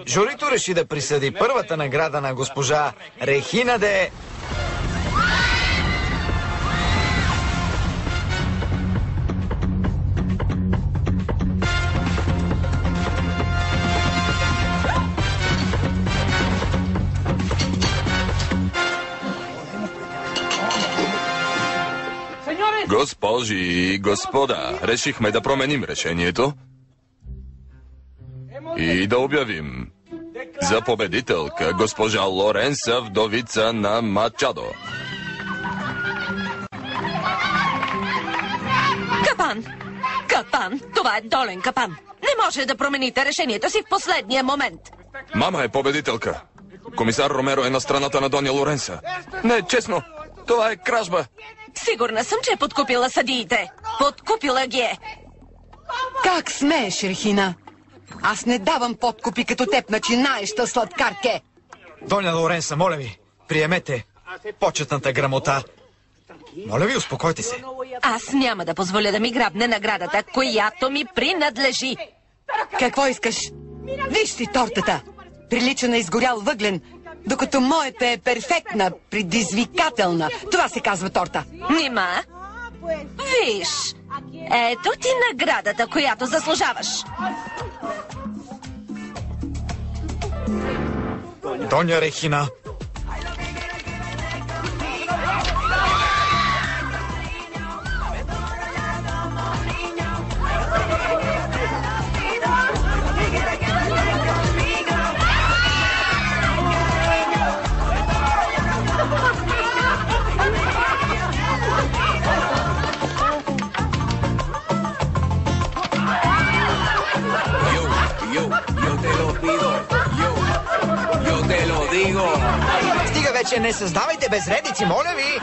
Журито реши да присъди първата награда на госпожа Рехина де... Госпожи и господа, решихме да променим решението и да обявим за победителка госпожа Лоренса, вдовица на Мачадо. Капан! Капан! Това е долен капан! Не може да промените решението си в последния момент! Мама е победителка. Комисар Ромеро е на страната на Доня Лоренса. Не е честно. Това е кражба. Сигурна съм, че е подкупила съдиите. Подкупила ги е. Как смееш, Рехина? Аз не давам подкупи като теб, начинаеща сладкарке. Доня Лоренса, моля ви, приемете почетната грамота. Моля ви, успокойте се. Аз няма да позволя да ми грабне наградата, която ми принадлежи. Какво искаш? Виж си тортата. Прилича на изгорял въглен, докато моята е перфектна, предизвикателна. Това се казва торта. Нима? Виж, ето ти наградата, която заслужаваш. Доня Рехина. Стига вече, не създавайте безредици, моля ви!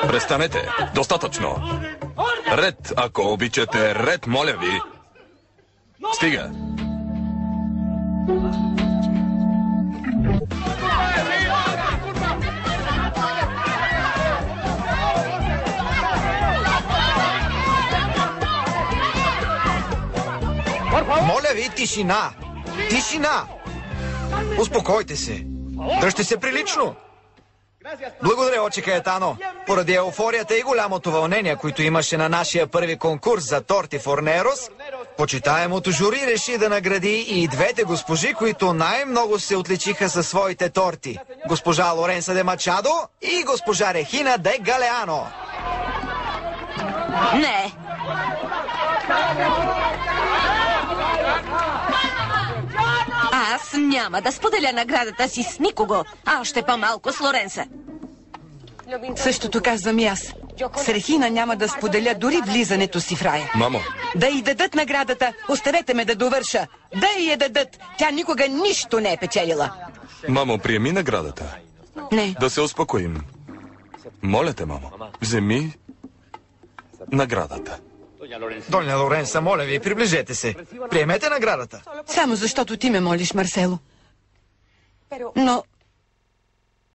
Престанете. Достатъчно. Ред, ако обичате. Ред, моля ви. Стига. Моля ви, тишина! Тишина! Успокойте се. Дръжте се прилично. Благодаря, Оче Каетано. Поради еуфорията и голямото вълнение, които имаше на нашия първи конкурс за торти Форнерос, почитаемото жури реши да награди и двете госпожи, които най-много се отличиха със своите торти. Госпожа Лоренса де Мачадо и госпожа Рехина де Галеано. Не. Аз няма да споделя наградата си с никого, а още по-малко с Лоренса. Същото казвам и аз. С Рехина няма да споделя дори влизането си в рая. Мамо. Да й дадат наградата, оставете ме да довърша. Да й я дадат, тя никога нищо не е печелила. Мамо, приеми наградата. Не. Да се успокоим. Моля те, мамо, вземи наградата. Доня Лоренса, моля ви, приближете се. Приемете наградата. Само защото ти ме молиш, Марсело. Но